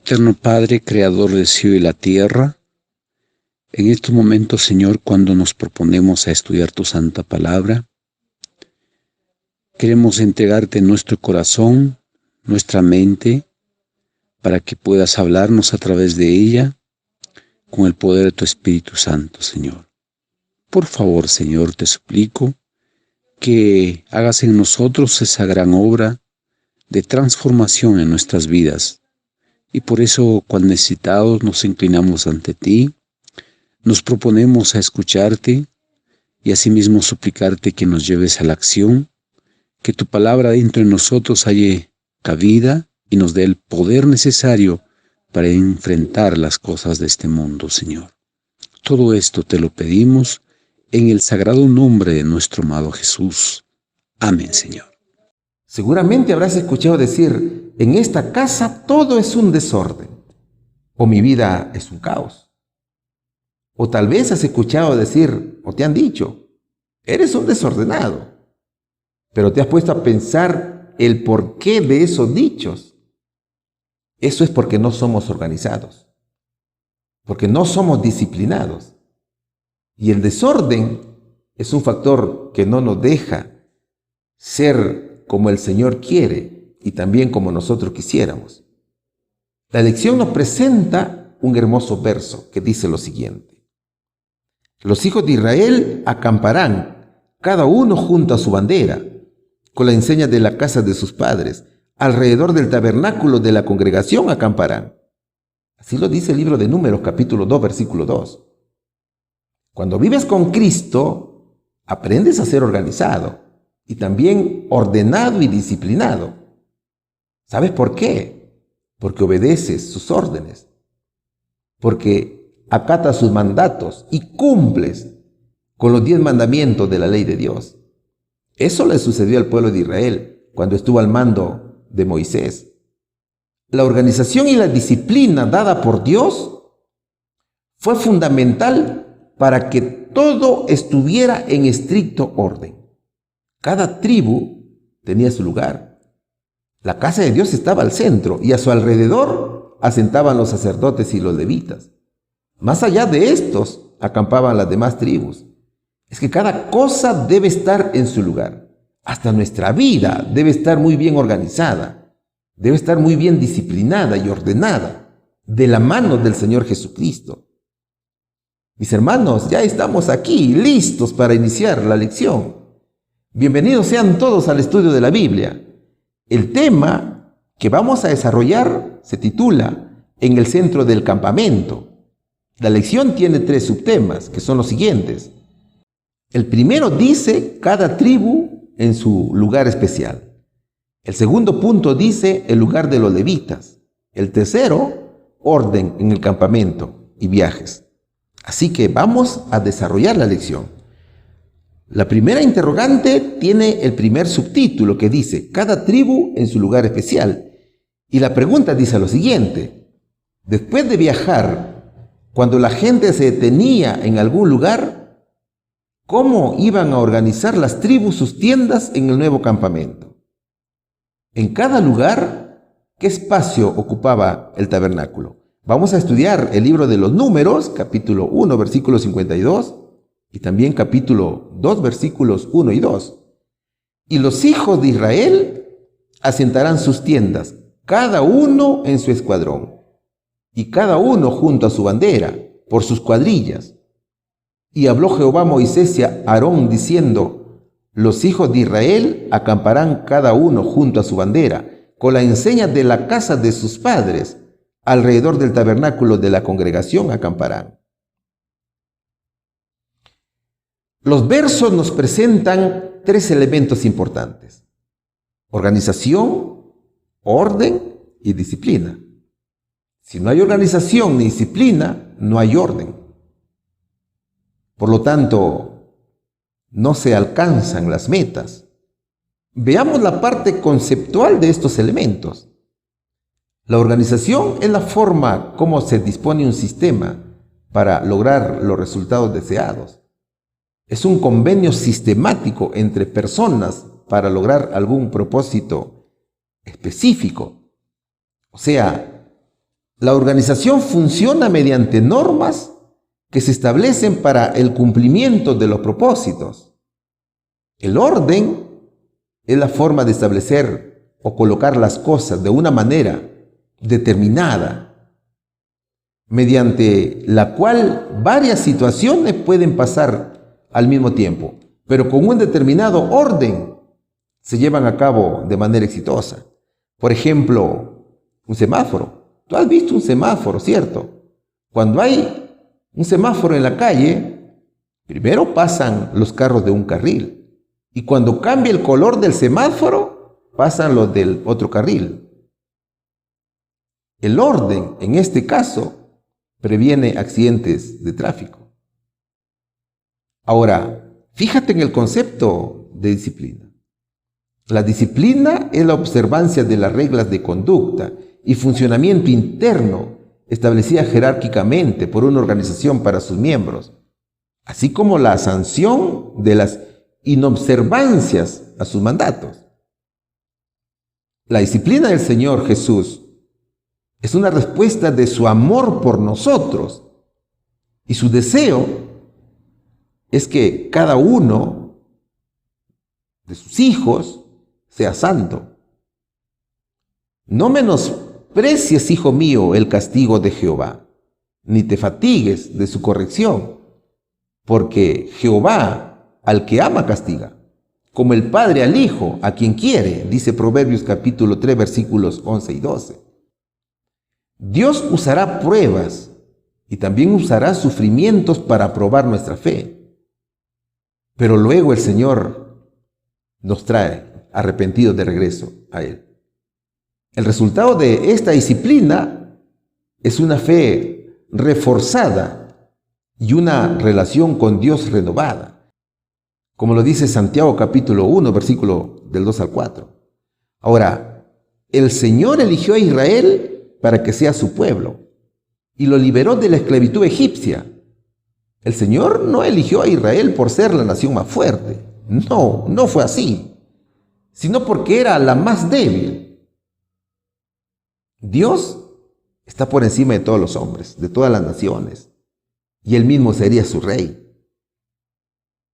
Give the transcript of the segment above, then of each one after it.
Eterno Padre, Creador del cielo y la tierra, en estos momentos, Señor, cuando nos proponemos a estudiar tu santa palabra, queremos entregarte nuestro corazón, nuestra mente, para que puedas hablarnos a través de ella con el poder de tu Espíritu Santo, Señor. Por favor, Señor, te suplico que hagas en nosotros esa gran obra de transformación en nuestras vidas. Y por eso, cuando necesitados, nos inclinamos ante ti, nos proponemos a escucharte y asimismo suplicarte que nos lleves a la acción, que tu palabra dentro de nosotros halle cabida y nos dé el poder necesario para enfrentar las cosas de este mundo, Señor. Todo esto te lo pedimos en el sagrado nombre de nuestro amado Jesús. Amén, Señor. Seguramente habrás escuchado decir, en esta casa todo es un desorden, o mi vida es un caos. O tal vez has escuchado decir, o te han dicho, eres un desordenado. Pero te has puesto a pensar el porqué de esos dichos. Eso es porque no somos organizados, porque no somos disciplinados. Y el desorden es un factor que no nos deja ser como el Señor quiere y también como nosotros quisiéramos. La lección nos presenta un hermoso verso que dice lo siguiente: los hijos de Israel acamparán, cada uno junto a su bandera, con la enseña de la casa de sus padres, alrededor del tabernáculo de la congregación acamparán. Así lo dice el libro de Números, capítulo 2, versículo 2. Cuando vives con Cristo, aprendes a ser organizado y también ordenado y disciplinado. ¿Sabes por qué? Porque obedeces sus órdenes, porque acatas sus mandatos y cumples con los 10 mandamientos de la ley de Dios. Eso le sucedió al pueblo de Israel cuando estuvo al mando de Moisés. La organización y la disciplina dada por Dios fue fundamental para que todo estuviera en estricto orden. Cada tribu tenía su lugar. La casa de Dios estaba al centro y a su alrededor asentaban los sacerdotes y los levitas. Más allá de estos acampaban las demás tribus. Es que cada cosa debe estar en su lugar. Hasta nuestra vida debe estar muy bien organizada, debe estar muy bien disciplinada y ordenada, de la mano del Señor Jesucristo. Mis hermanos, ya estamos aquí, listos para iniciar la lección. Bienvenidos sean todos al estudio de la Biblia. El tema que vamos a desarrollar se titula En el centro del campamento. La lección tiene 3 subtemas, que son los siguientes. El primero dice cada tribu en su lugar especial. El segundo punto dice el lugar de los levitas. El tercero, orden en el campamento y viajes. Así que vamos a desarrollar la lección. La primera interrogante tiene el primer subtítulo que dice cada tribu en su lugar especial. Y la pregunta dice lo siguiente: después de viajar, cuando la gente se detenía en algún lugar, ¿cómo iban a organizar las tribus sus tiendas en el nuevo campamento? En cada lugar, ¿qué espacio ocupaba el tabernáculo? Vamos a estudiar el libro de los Números, capítulo 1, versículo 52, y también capítulo 2, versículos 1 y 2. Y los hijos de Israel asentarán sus tiendas, cada uno en su escuadrón, y cada uno junto a su bandera, por sus cuadrillas. Y habló Jehová a Moisés y a Aarón diciendo: los hijos de Israel acamparán cada uno junto a su bandera, con la enseña de la casa de sus padres, alrededor del tabernáculo de la congregación acamparán. Los versos nos presentan 3 elementos importantes: organización, orden y disciplina. Si no hay organización ni disciplina, no hay orden. Por lo tanto, no se alcanzan las metas. Veamos la parte conceptual de estos elementos. La organización es la forma como se dispone un sistema para lograr los resultados deseados. Es un convenio sistemático entre personas para lograr algún propósito específico. O sea, La organización funciona mediante normas que se establecen para el cumplimiento de los propósitos. El orden es la forma de establecer o colocar las cosas de una manera determinada, mediante la cual varias situaciones pueden pasar al mismo tiempo, pero con un determinado orden se llevan a cabo de manera exitosa. Por ejemplo, un semáforo. Tú has visto un semáforo, ¿cierto? Cuando hay un semáforo en la calle, primero pasan los carros de un carril. Y cuando cambia el color del semáforo, pasan los del otro carril. El orden, en este caso, previene accidentes de tráfico. Ahora, fíjate en el concepto de disciplina. La disciplina es la observancia de las reglas de conducta y funcionamiento interno establecidas jerárquicamente por una organización para sus miembros, así como la sanción de las inobservancias a sus mandatos. La disciplina del Señor Jesús es una respuesta de su amor por nosotros y su deseo es que cada uno de sus hijos sea santo. No menosprecies, hijo mío, el castigo de Jehová, ni te fatigues de su corrección, porque Jehová al que ama castiga, como el padre al hijo, a quien quiere, dice Proverbios capítulo 3, versículos 11 y 12. Dios usará pruebas y también usará sufrimientos para probar nuestra fe. Pero luego el Señor nos trae arrepentidos de regreso a Él. El resultado de esta disciplina es una fe reforzada y una relación con Dios renovada, como lo dice Santiago capítulo 1, versículo del 2 al 4. Ahora, el Señor eligió a Israel para que sea su pueblo y lo liberó de la esclavitud egipcia. El Señor no eligió a Israel por ser la nación más fuerte. No fue así, sino porque era la más débil. Dios está por encima de todos los hombres, de todas las naciones, y Él mismo sería su rey.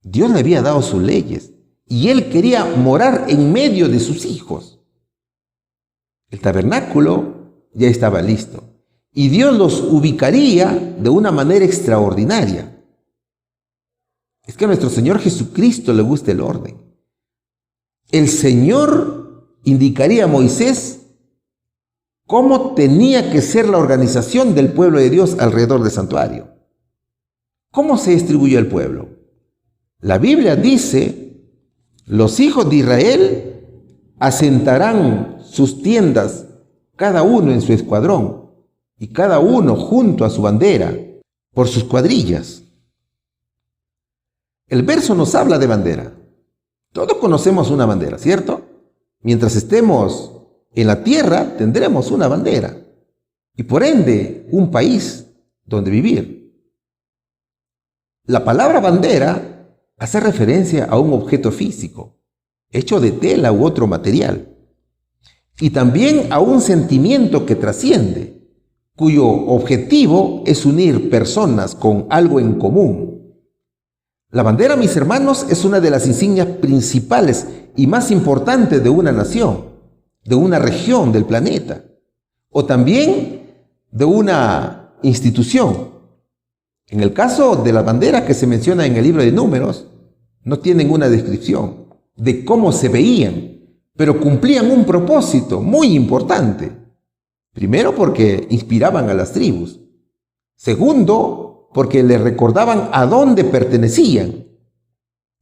Dios le había dado sus leyes, y Él quería morar en medio de sus hijos. El tabernáculo ya estaba listo, y Dios los ubicaría de una manera extraordinaria. Es que a nuestro Señor Jesucristo le gusta el orden. El Señor indicaría a Moisés cómo tenía que ser la organización del pueblo de Dios alrededor del santuario. ¿Cómo se distribuyó el pueblo? La Biblia dice, los hijos de Israel asentarán sus tiendas, cada uno en su escuadrón, y cada uno junto a su bandera, por sus cuadrillas. El verso nos habla de bandera. Todos conocemos una bandera, ¿cierto? Mientras estemos en la tierra, tendremos una bandera y por ende un país donde vivir. La palabra bandera hace referencia a un objeto físico, hecho de tela u otro material, y también a un sentimiento que trasciende, cuyo objetivo es unir personas con algo en común. La bandera, mis hermanos, es una de las insignias principales y más importantes de una nación, de una región del planeta, o también de una institución. En el caso de la bandera que se menciona en el libro de Números, no tienen una descripción de cómo se veían, pero cumplían un propósito muy importante. Primero, porque inspiraban a las tribus. Segundo, porque les recordaban a dónde pertenecían.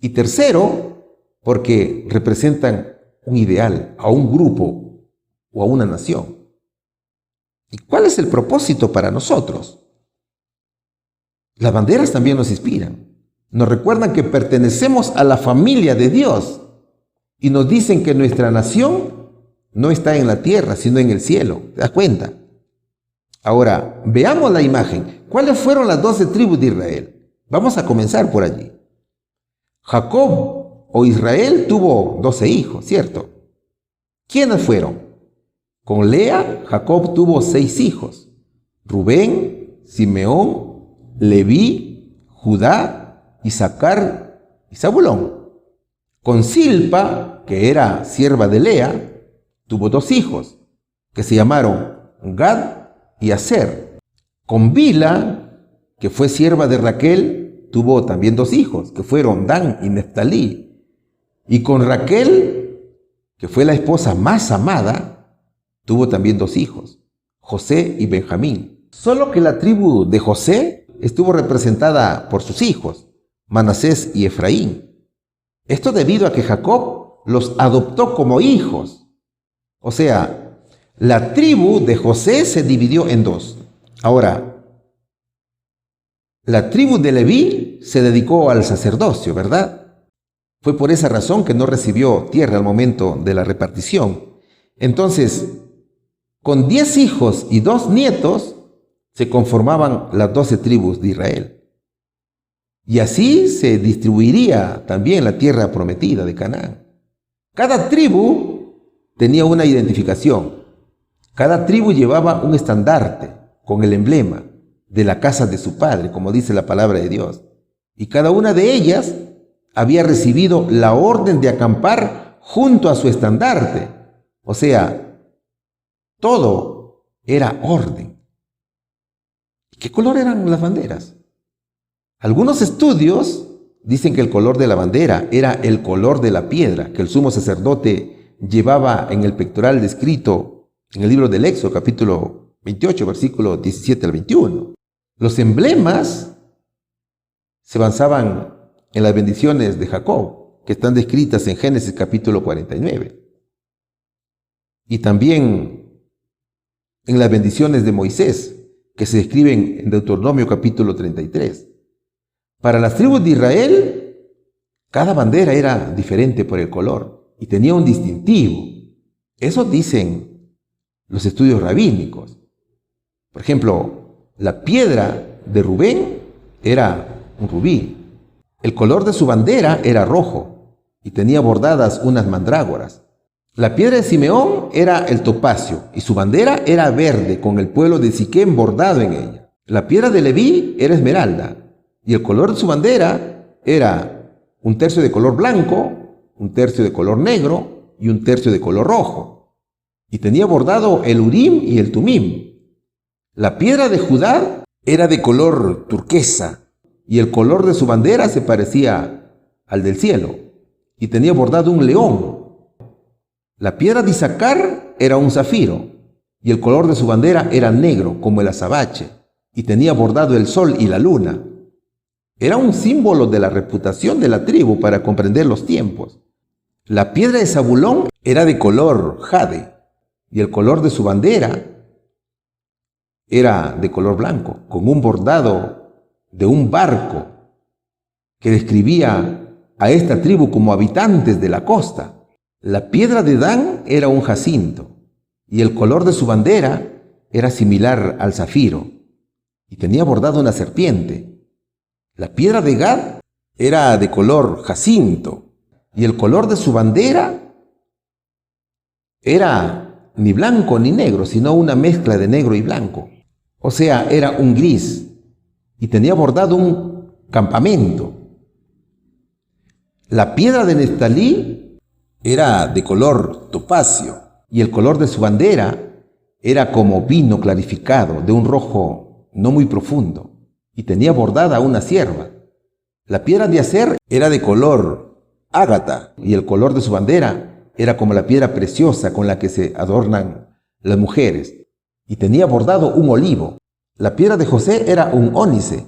Y tercero, porque representan un ideal, a un grupo o a una nación. ¿Y cuál es el propósito para nosotros? Las banderas también nos inspiran. Nos recuerdan que pertenecemos a la familia de Dios y nos dicen que nuestra nación no está en la tierra, sino en el cielo. ¿Te das cuenta? Ahora, veamos la imagen. ¿Cuáles fueron las 12 tribus de Israel? Vamos a comenzar por allí. Jacob o Israel tuvo 12 hijos, ¿cierto? ¿Quiénes fueron? Con Lea, Jacob tuvo 6 hijos. Rubén, Simeón, Leví, Judá, Isaacar y Zabulón. Con Silpa, que era sierva de Lea, tuvo 2 hijos, que se llamaron Gad y Aser. Con Bila, que fue sierva de Raquel, tuvo también 2 hijos, que fueron Dan y Neftalí. Y con Raquel, que fue la esposa más amada, tuvo también 2 hijos, José y Benjamín. Solo que la tribu de José estuvo representada por sus hijos, Manasés y Efraín. Esto debido a que Jacob los adoptó como hijos. O sea, la tribu de José se dividió en 2. Ahora, la tribu de Leví se dedicó al sacerdocio, ¿verdad? Fue por esa razón que no recibió tierra al momento de la repartición. Entonces, con 10 hijos y 2 nietos, se conformaban las 12 tribus de Israel. Y así se distribuiría también la tierra prometida de Canaán. Cada tribu tenía una identificación. Cada tribu llevaba un estandarte con el emblema de la casa de su padre, como dice la palabra de Dios. Y cada una de ellas había recibido la orden de acampar junto a su estandarte. O sea, todo era orden. ¿Qué color eran las banderas? Algunos estudios dicen que el color de la bandera era el color de la piedra que el sumo sacerdote llevaba en el pectoral descrito en el libro del Éxodo, capítulo 28, versículo 17 al 21. Los emblemas se basaban en las bendiciones de Jacob, que están descritas en Génesis capítulo 49. Y también en las bendiciones de Moisés, que se describen en Deuteronomio capítulo 33. Para las tribus de Israel, cada bandera era diferente por el color y tenía un distintivo. Eso dicen los estudios rabínicos. Por ejemplo, la piedra de Rubén era un rubí. El color de su bandera era rojo y tenía bordadas unas mandrágoras. La piedra de Simeón era el topacio y su bandera era verde con el pueblo de Siquem bordado en ella. La piedra de Leví era esmeralda y el color de su bandera era 1/3 de color blanco, 1/3 de color negro y 1/3 de color rojo. Y tenía bordado el Urim y el Tumim. La piedra de Judá era de color turquesa y el color de su bandera se parecía al del cielo y tenía bordado un león. La piedra de Isaacar era un zafiro y el color de su bandera era negro como el azabache y tenía bordado el sol y la luna. Era un símbolo de la reputación de la tribu para comprender los tiempos. La piedra de Zabulón era de color jade y el color de su bandera era de color blanco, con un bordado de un barco que describía a esta tribu como habitantes de la costa. La piedra de Dan era un jacinto y el color de su bandera era similar al zafiro y tenía bordado una serpiente. La piedra de Gad era de color jacinto y el color de su bandera era ni blanco ni negro, sino una mezcla de negro y blanco. O sea, era un gris y tenía bordado un campamento. La piedra de Neftalí era de color topacio y el color de su bandera era como vino clarificado de un rojo no muy profundo y tenía bordada una cierva. La piedra de Aser era de color ágata y el color de su bandera era como la piedra preciosa con la que se adornan las mujeres y tenía bordado un olivo. La piedra de José era un ónice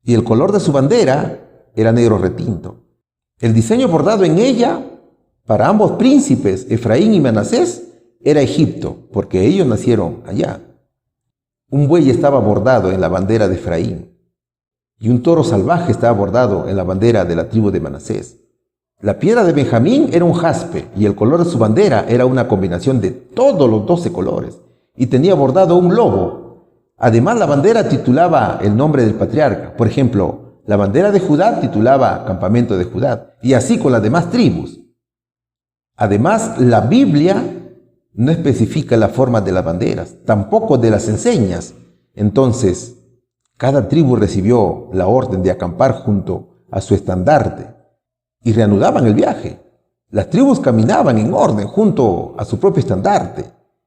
y el color de su bandera era negro retinto. El diseño bordado en ella para ambos príncipes, Efraín y Manasés, era Egipto, porque ellos nacieron allá. Un buey estaba bordado en la bandera de Efraín y un toro salvaje estaba bordado en la bandera de la tribu de Manasés. La piedra de Benjamín era un jaspe y el color de su bandera era una combinación de todos los 12 colores y tenía bordado un lobo. Además, la bandera titulaba el nombre del patriarca. Por ejemplo, la bandera de Judá titulaba Campamento de Judá y así con las demás tribus. Además, la Biblia no especifica la forma de las banderas, tampoco de las enseñas, Entonces, cada tribu recibió la orden de acampar junto a su estandarte y reanudaban el viaje. Las tribus caminaban en orden junto a su propio estandarte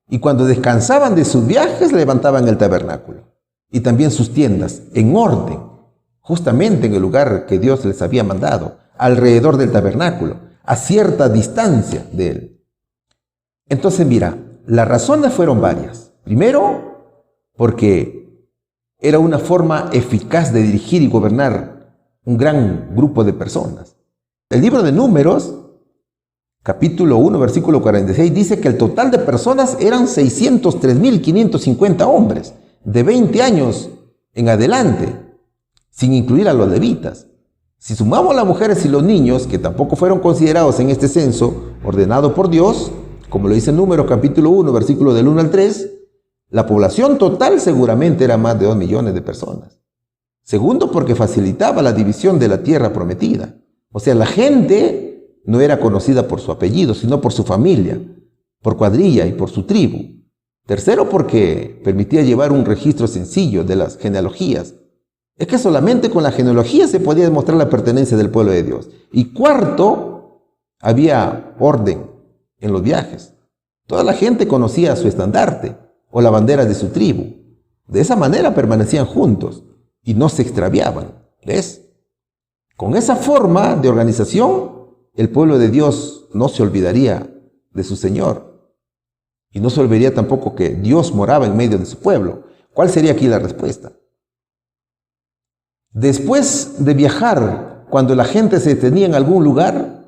y cuando descansaban de sus viajes levantaban el tabernáculo y también sus tiendas en orden, justamente en el lugar que Dios les había mandado, alrededor del tabernáculo, a cierta distancia de él. Entonces mira, las razones fueron varias. Primero, porque era una forma eficaz de dirigir y gobernar un gran grupo de personas. El libro de Números, capítulo 1, versículo 46, dice que el total de personas eran 603.550 hombres, de 20 años en adelante, sin incluir a los levitas. Si sumamos las mujeres y los niños, que tampoco fueron considerados en este censo ordenado por Dios, como lo dice Números capítulo 1, versículo del 1 al 3, la población total seguramente era más de 2 millones de personas. Segundo, porque facilitaba la división de la tierra prometida. O sea, la gente no era conocida por su apellido, sino por su familia, por cuadrilla y por su tribu. Tercero, porque permitía llevar un registro sencillo de las genealogías. Es que solamente con la genealogía se podía demostrar la pertenencia del pueblo de Dios. Y cuarto, había orden en los viajes. Toda la gente conocía su estandarte o la bandera de su tribu. De esa manera permanecían juntos y no se extraviaban. ¿Ves? Con esa forma de organización, el pueblo de Dios no se olvidaría de su Señor. Y no se olvidaría tampoco que Dios moraba en medio de su pueblo. ¿Cuál sería aquí la respuesta? Después de viajar, cuando la gente se detenía en algún lugar,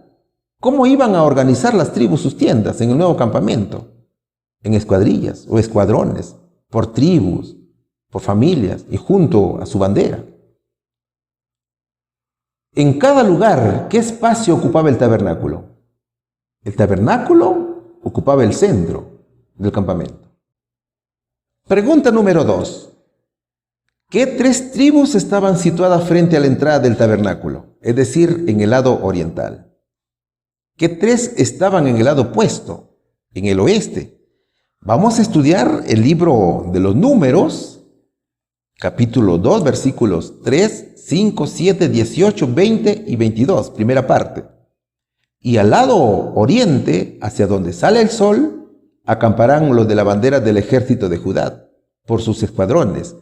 ¿cómo iban a organizar las tribus sus tiendas en el nuevo campamento? En escuadrillas o escuadrones, por tribus, por familias y junto a su bandera. En cada lugar, ¿qué espacio ocupaba el tabernáculo? El tabernáculo ocupaba el centro del campamento. Pregunta número 2. ¿Qué 3 tribus estaban situadas frente a la entrada del tabernáculo? Es decir, en el lado oriental. ¿Qué 3 estaban en el lado opuesto? En el oeste. Vamos a estudiar el libro de los Números, capítulo 2, versículos 3, 5, 7, 18, 20 y 22, primera parte. Y al lado oriente, hacia donde sale el sol, acamparán los de la bandera del ejército de Judá, por sus escuadrones,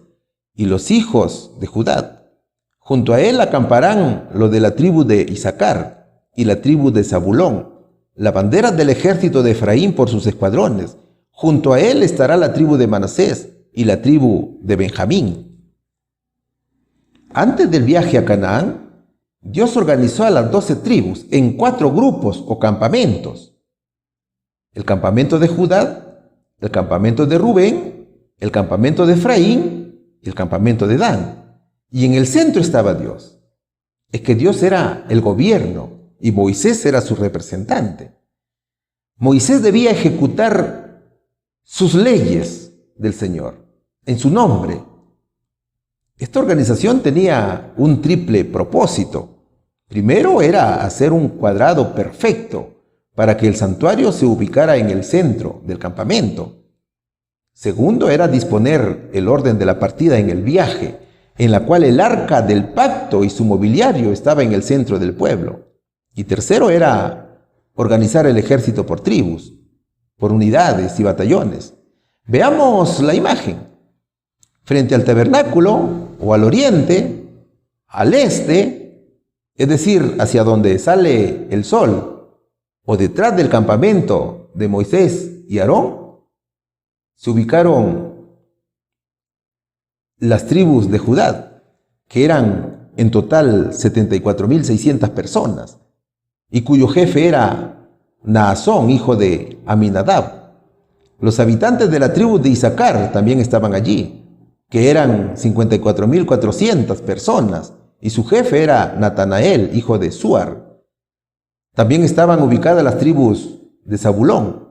y los hijos de Judá. Junto a él acamparán los de la tribu de Isaacar y la tribu de Zabulón, la bandera del ejército de Efraín por sus escuadrones. Junto a él estará la tribu de Manasés y la tribu de Benjamín. Antes del viaje a Canaán, Dios organizó a las 12 tribus en 4 grupos o campamentos. El campamento de Judá, el campamento de Rubén, el campamento de Efraín y el campamento de Dan. Y en el centro estaba Dios. Es que Dios era el gobierno y Moisés era su representante. Moisés debía ejecutar sus leyes del Señor en su nombre. Esta organización tenía un triple propósito. Primero era hacer un cuadrado perfecto para que el santuario se ubicara en el centro del campamento. Segundo era disponer el orden de la partida en el viaje, en la cual el arca del pacto y su mobiliario estaba en el centro del pueblo. Y tercero era organizar el ejército por tribus, por unidades y batallones. Veamos la imagen. Frente al tabernáculo o al oriente, al este, es decir, hacia donde sale el sol, o detrás del campamento de Moisés y Aarón, se ubicaron las tribus de Judá, que eran en total 74.600 personas, y cuyo jefe era Naasón, hijo de Aminadab. Los habitantes de la tribu de Isaacar también estaban allí, que eran 54.400 personas, y su jefe era Natanael, hijo de Suar. También estaban ubicadas las tribus de Zabulón,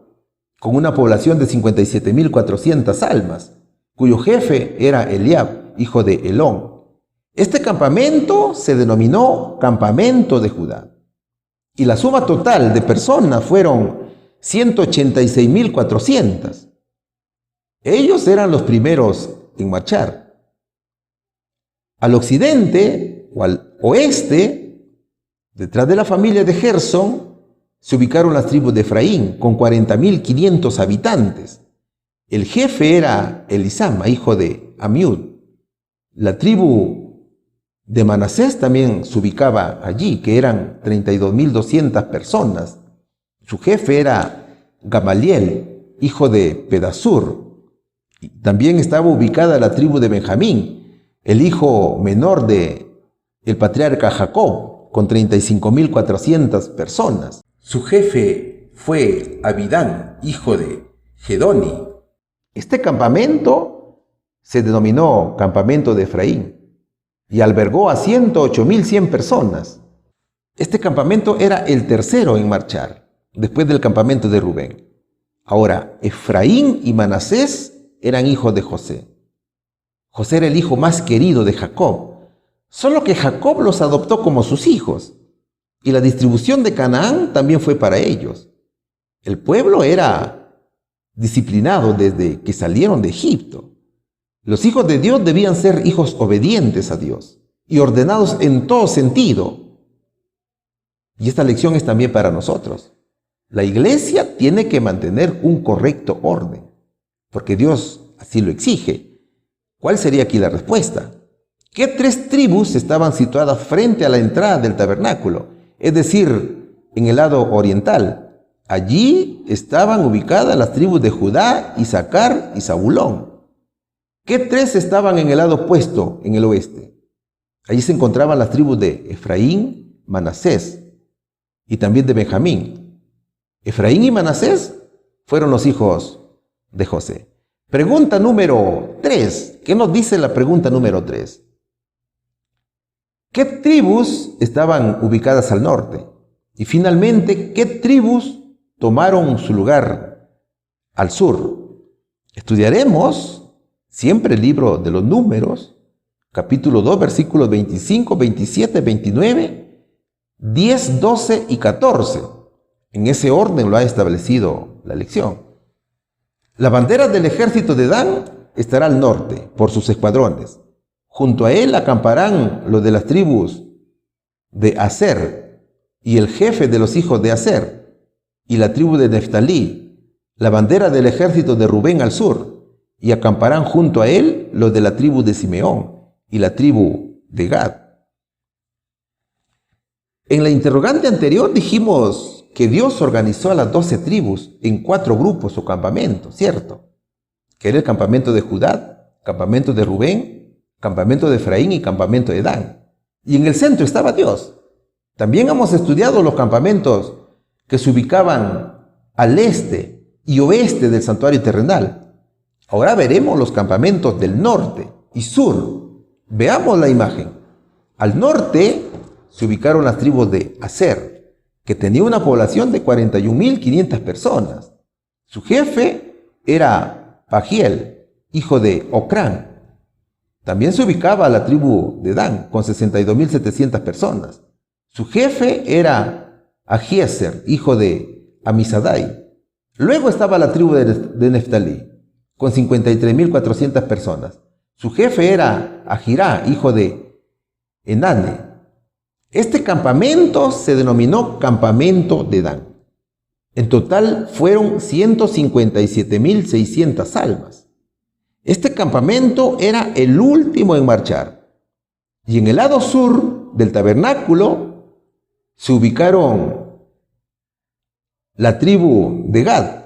con una población de 57.400 almas, cuyo jefe era Eliab, hijo de Helón. Este campamento se denominó Campamento de Judá. Y la suma total de personas fueron 186.400. Ellos eran los primeros en marchar. Al occidente o al oeste, detrás de la familia de Gersón, se ubicaron las tribus de Efraín, con 40.500 habitantes. El jefe era Elisama, hijo de Amiud. La tribu de Manasés también se ubicaba allí, que eran 32.200 personas. Su jefe era Gamaliel, hijo de Pedasur. También estaba ubicada la tribu de Benjamín, el hijo menor de el patriarca Jacob, con 35.400 personas. Su jefe fue Abidán, hijo de Gedoni. Este campamento se denominó Campamento de Efraín y albergó a 108.100 personas. Este campamento era el tercero en marchar, después del campamento de Rubén. Ahora, Efraín y Manasés eran hijos de José. José era el hijo más querido de Jacob, solo que Jacob los adoptó como sus hijos, y la distribución de Canaán también fue para ellos. El pueblo era disciplinado desde que salieron de Egipto. Los hijos de Dios debían ser hijos obedientes a Dios y ordenados en todo sentido. Y esta lección es también para nosotros. La iglesia tiene que mantener un correcto orden, porque Dios así lo exige. ¿Cuál sería aquí la respuesta? ¿Qué 3 tribus estaban situadas frente a la entrada del tabernáculo? Es decir, en el lado oriental. Allí estaban ubicadas las tribus de Judá, Isaacar y Zabulón. ¿Qué 3 estaban en el lado opuesto, en el oeste? Allí se encontraban las tribus de Efraín, Manasés y también de Benjamín. Efraín y Manasés fueron los hijos de José. Pregunta número 3. ¿Qué nos dice la pregunta número 3? ¿Qué tribus estaban ubicadas al norte? Y finalmente, ¿qué tribus tomaron su lugar al sur? Estudiaremos siempre el libro de los Números, capítulo 2, versículos 25, 27, 29, 10, 12 y 14. En ese orden lo ha establecido la lección. La bandera del ejército de Dan estará al norte por sus escuadrones. Junto a él acamparán los de las tribus de Aser y el jefe de los hijos de Aser y la tribu de Neftalí, la bandera del ejército de Rubén al sur, y acamparán junto a él los de la tribu de Simeón y la tribu de Gad. En la interrogante anterior dijimos que Dios organizó a las 12 tribus en 4 grupos o campamentos, ¿cierto? Que era el campamento de Judá, campamento de Rubén, campamento de Efraín y campamento de Dan. Y en el centro estaba Dios. También hemos estudiado los campamentos que se ubicaban al este y oeste del santuario terrenal. Ahora veremos los campamentos del norte y sur. Veamos la imagen. Al norte se ubicaron las tribus de Aser, que tenía una población de 41.500 personas. Su jefe era Pagiel, hijo de Ocrán. También se ubicaba la tribu de Dan, con 62.700 personas. Su jefe era Ahiezer, hijo de Amisadai. Luego estaba la tribu de Neftalí, con 53.400 personas. Su jefe era Ahirá, hijo de Enane. Este campamento se denominó Campamento de Dan. En total fueron 157.600 almas. Este campamento era el último en marchar. Y en el lado sur del tabernáculo se ubicaron la tribu de Gad,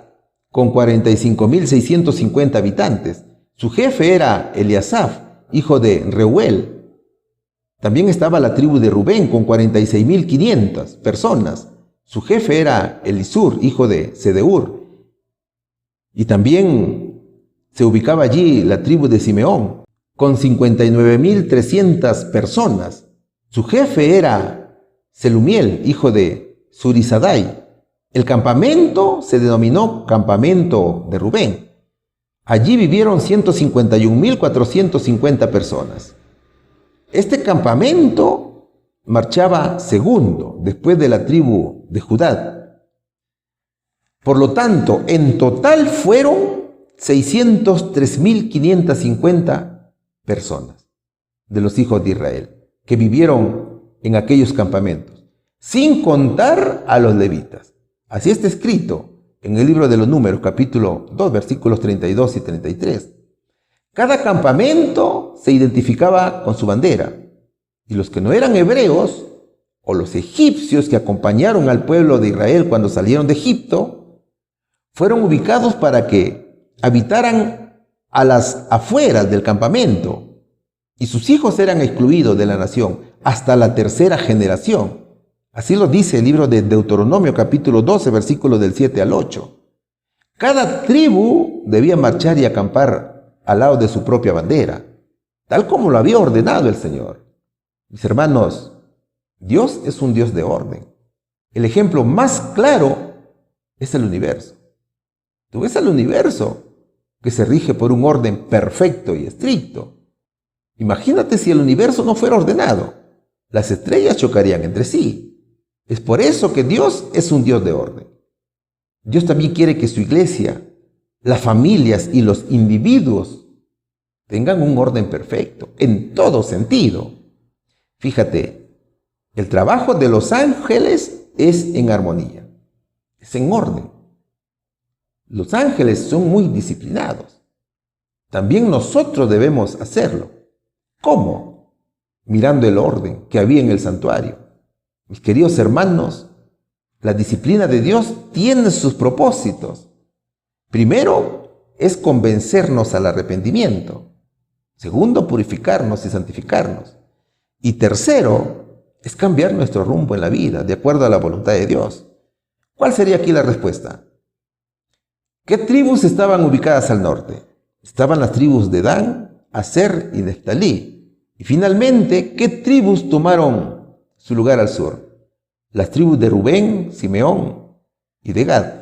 con 45.650 habitantes. Su jefe era Eliasaf, hijo de Reuel. También estaba la tribu de Rubén, con 46.500 personas. Su jefe era Elisur, hijo de Sedeur. Y también se ubicaba allí la tribu de Simeón, con 59.300 personas. Su jefe era Selumiel, hijo de Zurisadai. El campamento se denominó Campamento de Rubén. Allí vivieron 151.450 personas. Este campamento marchaba segundo, después de la tribu de Judá. Por lo tanto, en total fueron 603.550 personas de los hijos de Israel que vivieron en aquellos campamentos, sin contar a los levitas. Así está escrito en el libro de los Números, capítulo 2, versículos 32 y 33. Cada campamento se identificaba con su bandera, y los que no eran hebreos, o los egipcios que acompañaron al pueblo de Israel cuando salieron de Egipto, fueron ubicados para que habitaran a las afueras del campamento, y sus hijos eran excluidos de la nación hasta la tercera generación. Así lo dice el libro de Deuteronomio, capítulo 12, versículos del 7 al 8. Cada tribu debía marchar y acampar al lado de su propia bandera, tal como lo había ordenado el Señor. Mis hermanos, Dios es un Dios de orden. El ejemplo más claro es el universo. Tú ves el universo que se rige por un orden perfecto y estricto. Imagínate si el universo no fuera ordenado. Las estrellas chocarían entre sí. Es por eso que Dios es un Dios de orden. Dios también quiere que su iglesia, las familias y los individuos tengan un orden perfecto, en todo sentido. Fíjate, el trabajo de los ángeles es en armonía, es en orden. Los ángeles son muy disciplinados. También nosotros debemos hacerlo. ¿Cómo? Mirando el orden que había en el santuario. Mis queridos hermanos, la disciplina de Dios tiene sus propósitos. Primero, es convencernos al arrepentimiento. Segundo, purificarnos y santificarnos. Y tercero, es cambiar nuestro rumbo en la vida, de acuerdo a la voluntad de Dios. ¿Cuál sería aquí la respuesta? ¿Qué tribus estaban ubicadas al norte? Estaban las tribus de Dan, Aser y Neftalí. Y finalmente, ¿qué tribus tomaron su lugar al sur? Las tribus de Rubén, Simeón y de Gad.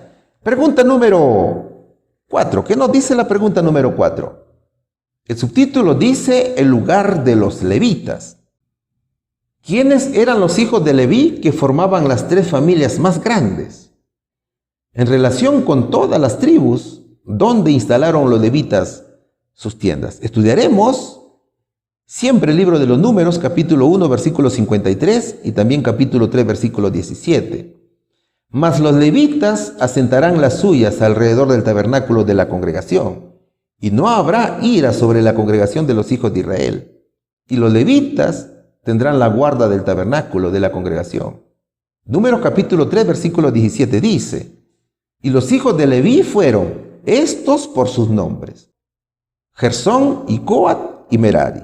Pregunta número 4. ¿Qué nos dice la pregunta número 4? El subtítulo dice el lugar de los levitas. ¿Quiénes eran los hijos de Leví que formaban las tres familias más grandes? En relación con todas las tribus, ¿dónde instalaron los levitas sus tiendas? Estudiaremos siempre el libro de los Números, capítulo 1, versículo 53 y también capítulo 3, versículo 17. Mas los levitas asentarán las suyas alrededor del tabernáculo de la congregación, y no habrá ira sobre la congregación de los hijos de Israel. Y los levitas tendrán la guarda del tabernáculo de la congregación. Números capítulo 3, versículo 17 dice: y los hijos de Leví fueron estos por sus nombres: Gersón y Coat y Merari.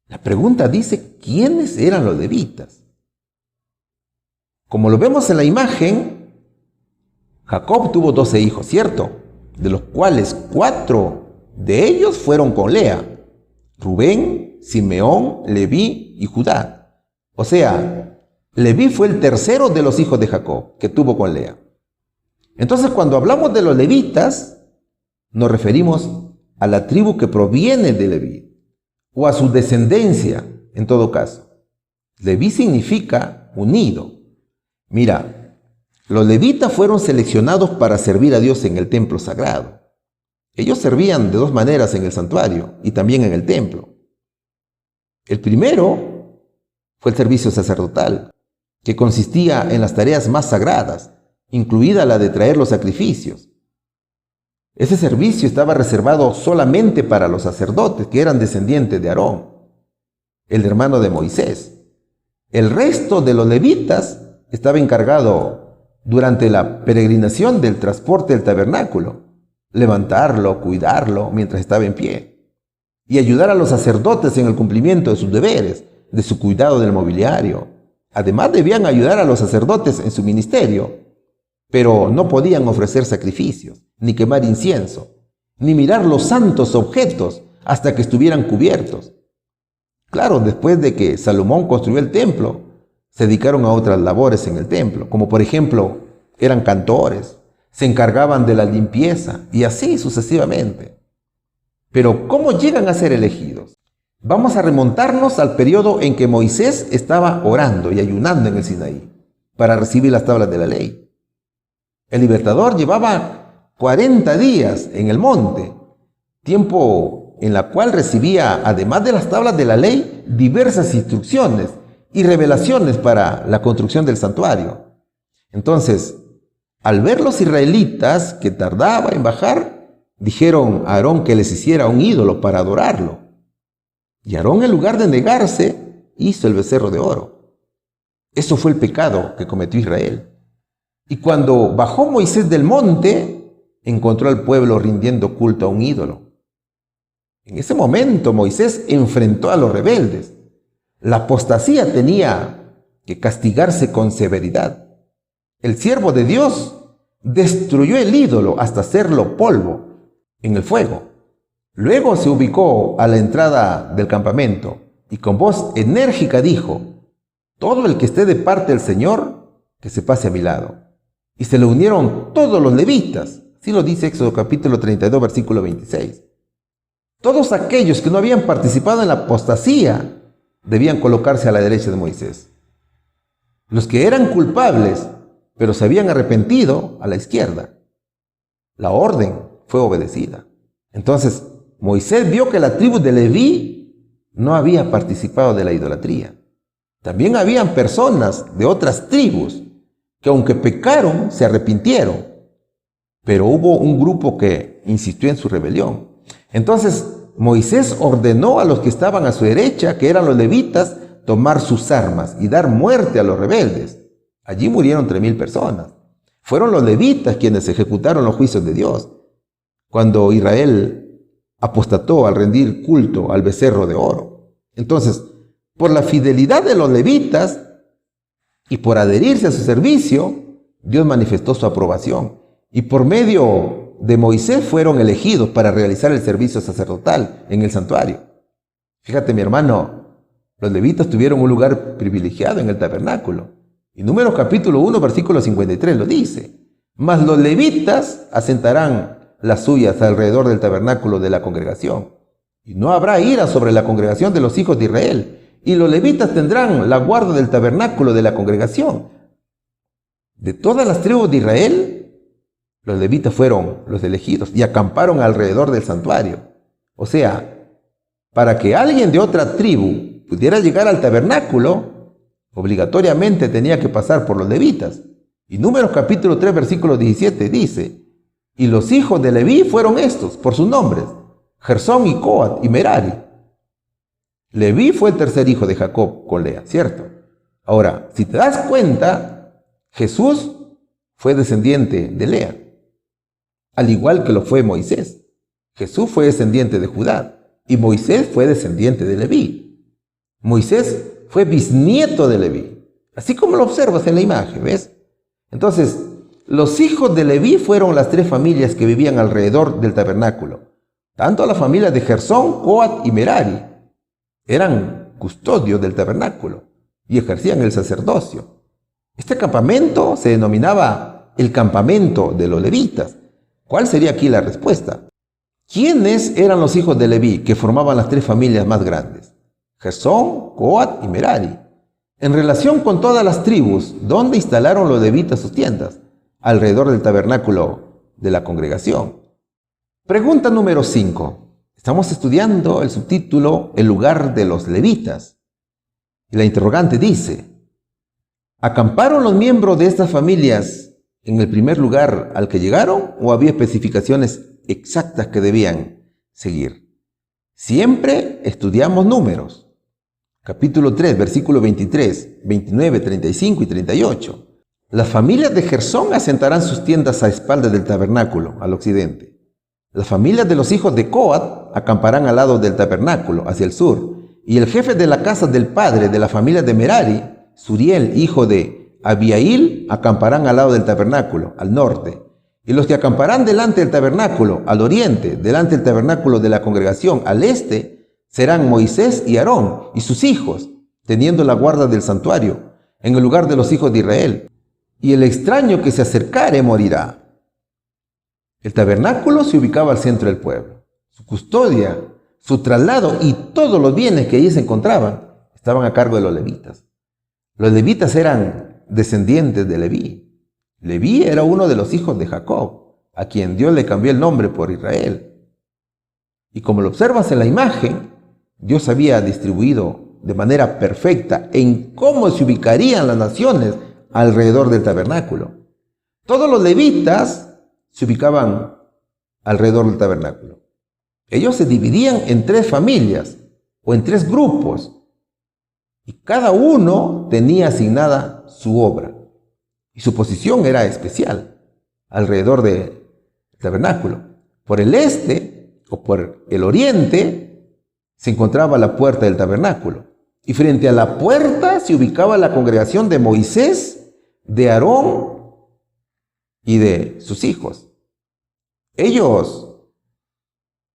La pregunta dice, ¿quiénes eran los levitas? Como lo vemos en la imagen, Jacob tuvo 12 hijos, ¿cierto? De los cuales 4 de ellos fueron con Lea: Rubén, Simeón, Leví y Judá. O sea, Leví fue el tercero de los hijos de Jacob que tuvo con Lea. Entonces, cuando hablamos de los levitas, nos referimos a la tribu que proviene de Leví, o a su descendencia, en todo caso. Leví significa unido. Mira, los levitas fueron seleccionados para servir a Dios en el templo sagrado. Ellos servían de dos maneras en el santuario y también en el templo. El primero fue el servicio sacerdotal, que consistía en las tareas más sagradas, incluida la de traer los sacrificios. Ese servicio estaba reservado solamente para los sacerdotes, que eran descendientes de Aarón, el hermano de Moisés. El resto de los levitas estaba encargado durante la peregrinación del transporte del tabernáculo, levantarlo, cuidarlo mientras estaba en pie, y ayudar a los sacerdotes en el cumplimiento de sus deberes, de su cuidado del mobiliario. Además, debían ayudar a los sacerdotes en su ministerio, pero no podían ofrecer sacrificios, ni quemar incienso, ni mirar los santos objetos hasta que estuvieran cubiertos. Claro, después de que Salomón construyó el templo, se dedicaron a otras labores en el templo, como por ejemplo, eran cantores, se encargaban de la limpieza y así sucesivamente. Pero ¿cómo llegan a ser elegidos? Vamos a remontarnos al periodo en que Moisés estaba orando y ayunando en el Sinaí para recibir las tablas de la ley. El libertador llevaba 40 días en el monte, tiempo en la cual recibía, además de las tablas de la ley, diversas instrucciones y revelaciones para la construcción del santuario. Entonces, al ver los israelitas que tardaba en bajar, dijeron a Aarón que les hiciera un ídolo para adorarlo. Y Aarón, en lugar de negarse, hizo el becerro de oro. Eso fue el pecado que cometió Israel. Y cuando bajó Moisés del monte, encontró al pueblo rindiendo culto a un ídolo. En ese momento Moisés enfrentó a los rebeldes. La apostasía tenía que castigarse con severidad. El siervo de Dios destruyó el ídolo hasta hacerlo polvo en el fuego. Luego se ubicó a la entrada del campamento y con voz enérgica dijo: todo el que esté de parte del Señor, que se pase a mi lado. Y se le unieron todos los levitas. Así lo dice Éxodo capítulo 32, versículo 26. Todos aquellos que no habían participado en la apostasía debían colocarse a la derecha de Moisés. Los que eran culpables, pero se habían arrepentido, a la izquierda. La orden fue obedecida. Entonces, Moisés vio que la tribu de Leví no había participado de la idolatría. También habían personas de otras tribus que, aunque pecaron, se arrepintieron. Pero hubo un grupo que insistió en su rebelión. Entonces, Moisés ordenó a los que estaban a su derecha, que eran los levitas, tomar sus armas y dar muerte a los rebeldes. Allí murieron 3,000 personas. Fueron los levitas quienes ejecutaron los juicios de Dios cuando Israel apostató al rendir culto al becerro de oro. Entonces, por la fidelidad de los levitas y por adherirse a su servicio, Dios manifestó su aprobación. Y por medio de Moisés fueron elegidos para realizar el servicio sacerdotal en el santuario. Fíjate, mi hermano, los levitas tuvieron un lugar privilegiado en el tabernáculo. Y Números capítulo 1, versículo 53 lo dice: mas los levitas asentarán las suyas alrededor del tabernáculo de la congregación. Y no habrá ira sobre la congregación de los hijos de Israel. Y los levitas tendrán la guarda del tabernáculo de la congregación. De todas las tribus de Israel, los levitas fueron los elegidos y acamparon alrededor del santuario. O sea, para que alguien de otra tribu pudiera llegar al tabernáculo, obligatoriamente tenía que pasar por los levitas. Y Números capítulo 3, versículo 17 dice: y los hijos de Leví fueron estos, por sus nombres: Gersón y Coat y Merari. Leví fue el tercer hijo de Jacob con Lea, ¿cierto? Ahora, si te das cuenta, Jesús fue descendiente de Lea, al igual que lo fue Moisés. Jesús fue descendiente de Judá y Moisés fue descendiente de Leví. Moisés fue bisnieto de Leví, así como lo observas en la imagen, ¿ves? Entonces, los hijos de Leví fueron las 3 familias que vivían alrededor del tabernáculo. Tanto la familia de Gersón, Coat y Merari eran custodios del tabernáculo y ejercían el sacerdocio. Este campamento se denominaba el campamento de los levitas. ¿Cuál sería aquí la respuesta? ¿Quiénes eran los hijos de Leví que formaban las 3 familias más grandes? Gersón, Coat y Merari. En relación con todas las tribus, ¿dónde instalaron los levitas sus tiendas? Alrededor del tabernáculo de la congregación. Pregunta número 5. Estamos estudiando el subtítulo El lugar de los levitas. Y la interrogante dice: ¿acamparon los miembros de estas familias en el primer lugar al que llegaron o había especificaciones exactas que debían seguir? Siempre estudiamos Números. Capítulo 3, versículo 23, 29, 35 y 38. Las familias de Gersón asentarán sus tiendas a espaldas del tabernáculo, al occidente. Las familias de los hijos de Coat acamparán al lado del tabernáculo, hacia el sur. Y el jefe de la casa del padre de la familia de Merari, Suriel, hijo de Abiail, acamparán al lado del tabernáculo, al norte. Y los que acamparán delante del tabernáculo, al oriente, delante del tabernáculo de la congregación, al este, serán Moisés y Aarón y sus hijos, teniendo la guarda del santuario, en el lugar de los hijos de Israel. Y el extraño que se acercare morirá. El tabernáculo se ubicaba al centro del pueblo. Su custodia, su traslado y todos los bienes que allí se encontraban estaban a cargo de los levitas. Los levitas eran descendientes de Leví. Leví era uno de los hijos de Jacob. a quien Dios le cambió el nombre por Israel. Y como lo observas en la imagen, Dios había distribuido de manera perfecta en cómo se ubicarían las naciones alrededor del tabernáculo. Todos los levitas se ubicaban alrededor del tabernáculo. Ellos se dividían en 3 familias o en 3 grupos y cada uno tenía asignada su obra y su posición era especial alrededor del tabernáculo. Por el este o por el oriente se encontraba la puerta del tabernáculo y frente a la puerta se ubicaba la congregación de Moisés, de Aarón y de sus hijos. Ellos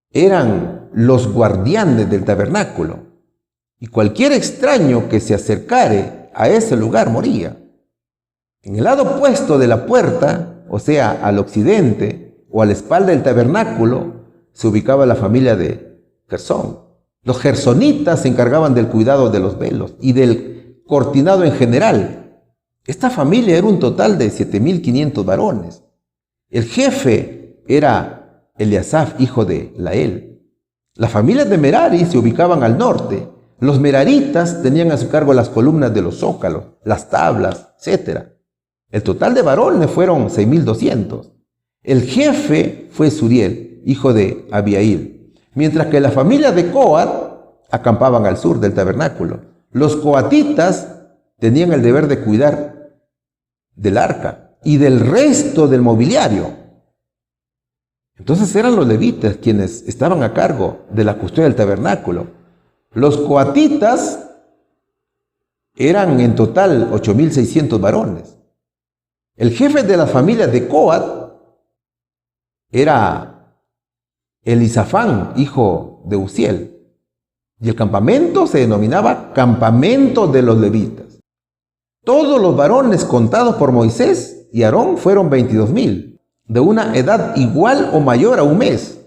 eran los guardianes del tabernáculo y cualquier extraño que se acercare a ese lugar moría. En el lado opuesto de la puerta, o sea, al occidente o a la espalda del tabernáculo, se ubicaba la familia de Gersón. Los gersonitas se encargaban del cuidado de los velos y del cortinado en general. Esta familia era un total de 7.500 varones. El jefe era Eliasaf, hijo de Lael. Las familias de Merari se ubicaban al norte. Los meraritas tenían a su cargo las columnas de los zócalos, las tablas, etc. El total de varones fueron 6.200. El jefe fue Suriel, hijo de Abiail, mientras que las familias de Coat acampaban al sur del tabernáculo. Los coatitas tenían el deber de cuidar del arca y del resto del mobiliario. Entonces eran los levitas quienes estaban a cargo de la custodia del tabernáculo. Los coatitas eran en total 8.600 varones. El jefe de las familias de Coat era Elisafán, hijo de Uziel. Y el campamento se denominaba Campamento de los Levitas. Todos los varones contados por Moisés y Aarón fueron 22.000. De una edad igual o mayor a un mes.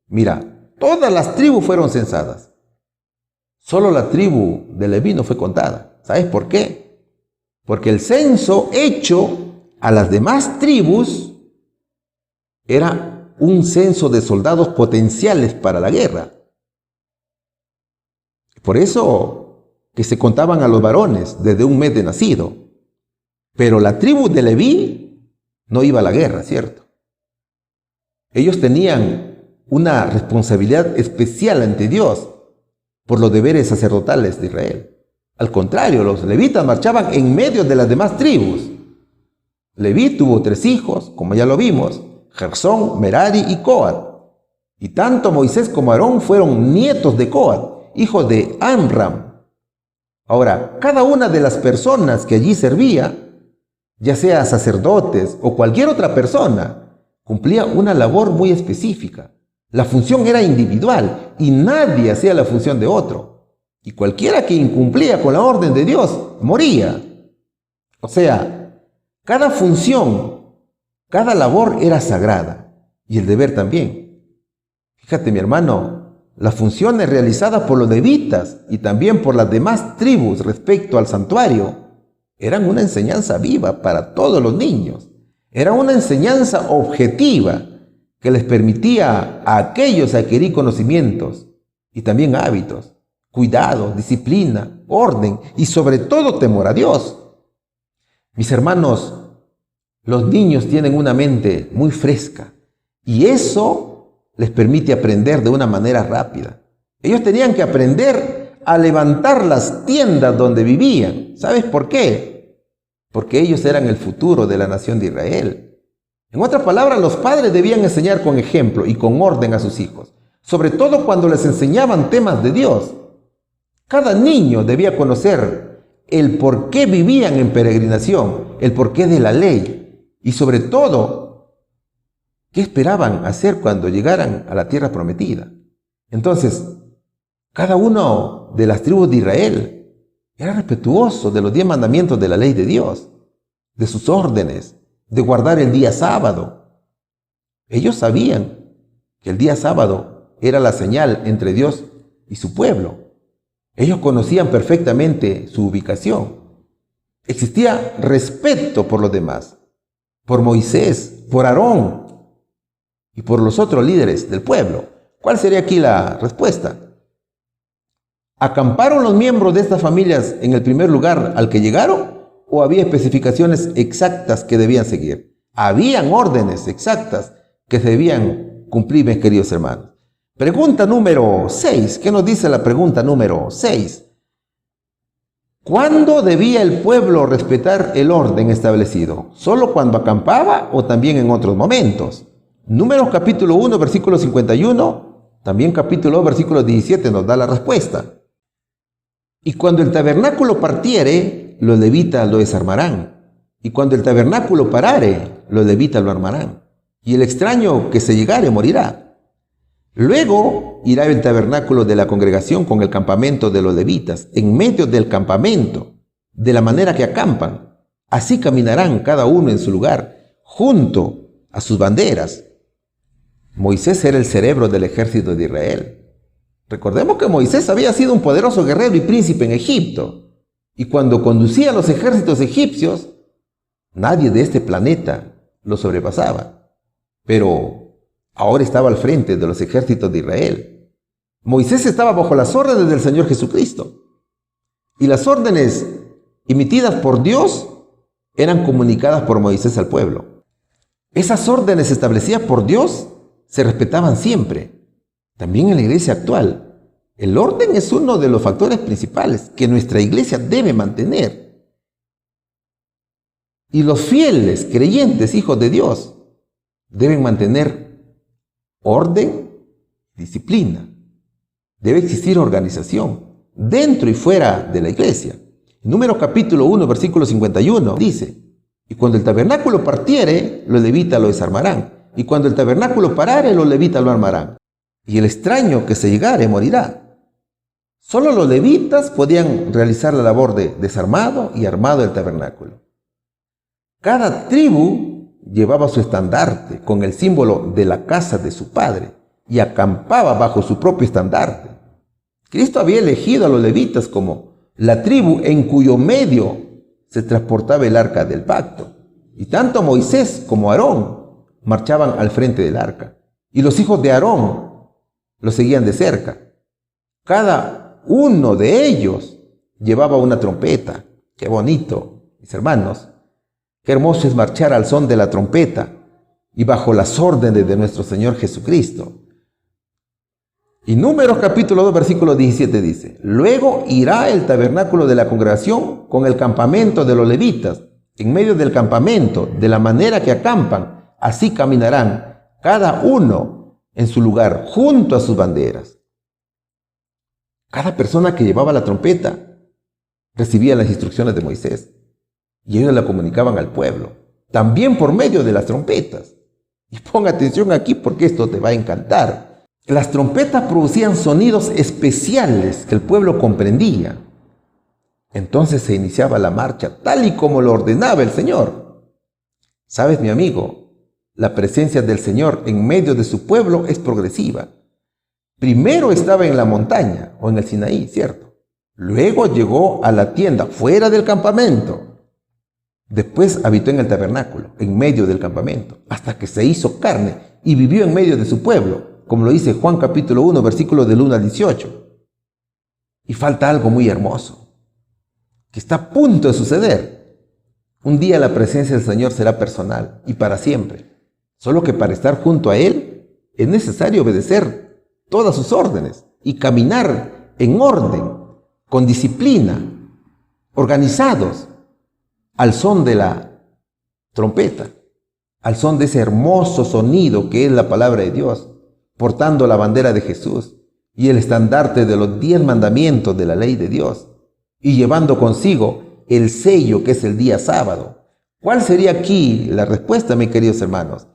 Mira, todas las tribus fueron censadas. Solo la tribu de Leví no fue contada. ¿Sabes por qué? Porque el censo hecho a las demás tribus era un censo de soldados potenciales para la guerra. Por eso que se contaban a los varones desde un mes de nacido. Pero la tribu de Leví no iba a la guerra, ¿cierto? Ellos tenían una responsabilidad especial ante Dios por los deberes sacerdotales de Israel. Al contrario, los levitas marchaban en medio de las demás tribus. Leví tuvo 3 hijos, como ya lo vimos, Gersón, Merari y Coat. Y tanto Moisés como Aarón fueron nietos de Coat, hijos de Amram. Ahora, cada una de las personas que allí servía, ya sea sacerdotes o cualquier otra persona, cumplía una labor muy específica. La función era individual y nadie hacía la función de otro. Y cualquiera que incumplía con la orden de Dios moría. O sea, cada función, cada labor era sagrada y el deber también. Fíjate, mi hermano, las funciones realizadas por los levitas y también por las demás tribus respecto al santuario eran una enseñanza viva para todos los niños. Era una enseñanza objetiva que les permitía a aquellos adquirir conocimientos y también hábitos, cuidado, disciplina, orden y sobre todo temor a Dios. Mis hermanos, los niños tienen una mente muy fresca y eso les permite aprender de una manera rápida. Ellos tenían que aprender a levantar las tiendas donde vivían. ¿Sabes por qué? Porque ellos eran el futuro de la nación de Israel. En otras palabras, los padres debían enseñar con ejemplo y con orden a sus hijos, sobre todo cuando les enseñaban temas de Dios. Cada niño debía conocer el por qué vivían en peregrinación, el porqué de la ley y sobre todo, qué esperaban hacer cuando llegaran a la tierra prometida. Entonces, cada uno de las tribus de Israel era respetuoso de los 10 mandamientos de la ley de Dios, de sus órdenes, de guardar el día sábado. Ellos sabían que el día sábado era la señal entre Dios y su pueblo. Ellos conocían perfectamente su ubicación. Existía respeto por los demás, por Moisés, por Aarón y por los otros líderes del pueblo. ¿Cuál sería aquí la respuesta? ¿Acamparon los miembros de estas familias en el primer lugar al que llegaron o había especificaciones exactas que debían seguir? Habían órdenes exactas que se debían cumplir, mis queridos hermanos. Pregunta número 6. ¿Qué nos dice la pregunta número 6? ¿Cuándo debía el pueblo respetar el orden establecido? ¿Solo cuando acampaba o también en otros momentos? Números capítulo 1, versículo 51, también capítulo 2, versículo 17 nos da la respuesta. Y cuando el tabernáculo partiere, los levitas lo desarmarán. Y cuando el tabernáculo parare, los levitas lo armarán. Y el extraño que se llegare morirá. Luego irá el tabernáculo de la congregación con el campamento de los levitas, en medio del campamento, de la manera que acampan. Así caminarán cada uno en su lugar, junto a sus banderas. Moisés era el cerebro del ejército de Israel. Recordemos que Moisés había sido un poderoso guerrero y príncipe en Egipto. Y cuando conducía a los ejércitos egipcios, nadie de este planeta lo sobrepasaba. Pero ahora estaba al frente de los ejércitos de Israel. Moisés estaba bajo las órdenes del Señor Jesucristo. Y las órdenes emitidas por Dios eran comunicadas por Moisés al pueblo. Esas órdenes establecidas por Dios se respetaban siempre. También en la iglesia actual, el orden es uno de los factores principales que nuestra iglesia debe mantener. Y los fieles, creyentes, hijos de Dios, deben mantener orden, disciplina. Debe existir organización dentro y fuera de la iglesia. Números capítulo 1, versículo 51 dice: y cuando el tabernáculo partiere, los levitas lo desarmarán. Y cuando el tabernáculo parare, los levitas lo armarán. Y el extraño que se llegare morirá. Solo los levitas podían realizar la labor de desarmado y armado del tabernáculo. Cada tribu llevaba su estandarte con el símbolo de la casa de su padre y acampaba bajo su propio estandarte. Cristo había elegido a los levitas como la tribu en cuyo medio se transportaba el arca del pacto. Y tanto Moisés como Aarón marchaban al frente del arca. Y los hijos de Aarón lo seguían de cerca. Cada uno de ellos llevaba una trompeta. ¡Qué bonito, mis hermanos! Qué hermoso es marchar al son de la trompeta y bajo las órdenes de nuestro Señor Jesucristo. Y Números capítulo 2, versículo 17 dice: luego irá el tabernáculo de la congregación con el campamento de los levitas, en medio del campamento, de la manera que acampan, así caminarán cada uno en su lugar, junto a sus banderas. Cada persona que llevaba la trompeta recibía las instrucciones de Moisés y ellos la comunicaban al pueblo, también por medio de las trompetas. Y ponga atención aquí porque esto te va a encantar. Las trompetas producían sonidos especiales que el pueblo comprendía. Entonces se iniciaba la marcha tal y como lo ordenaba el Señor. ¿Sabes, mi amigo? La presencia del Señor en medio de su pueblo es progresiva. Primero estaba en la montaña o en el Sinaí, ¿cierto? Luego llegó a la tienda fuera del campamento. Después habitó en el tabernáculo, en medio del campamento, hasta que se hizo carne y vivió en medio de su pueblo, como lo dice Juan capítulo 1, versículos del 1 al 18. Y falta algo muy hermoso, que está a punto de suceder. Un día la presencia del Señor será personal y para siempre. Solo que para estar junto a Él es necesario obedecer todas sus órdenes y caminar en orden, con disciplina, organizados, al son de la trompeta, al son de ese hermoso sonido que es la palabra de Dios, portando la bandera de Jesús y el estandarte de los 10 mandamientos de la ley de Dios y llevando consigo el sello que es el día sábado. ¿Cuál sería aquí la respuesta, mis queridos hermanos?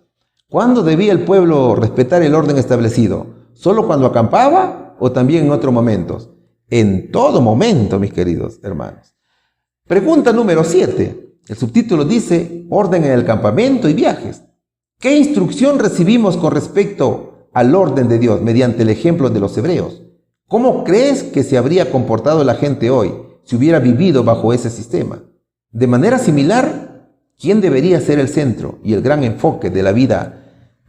¿Cuándo debía el pueblo respetar el orden establecido? ¿Solo cuando acampaba o también en otros momentos? En todo momento, mis queridos hermanos. Pregunta número 7. El subtítulo dice: orden en el campamento y viajes. ¿Qué instrucción recibimos con respecto al orden de Dios mediante el ejemplo de los hebreos? ¿Cómo crees que se habría comportado la gente hoy si hubiera vivido bajo ese sistema? De manera similar, ¿quién debería ser el centro y el gran enfoque de la vida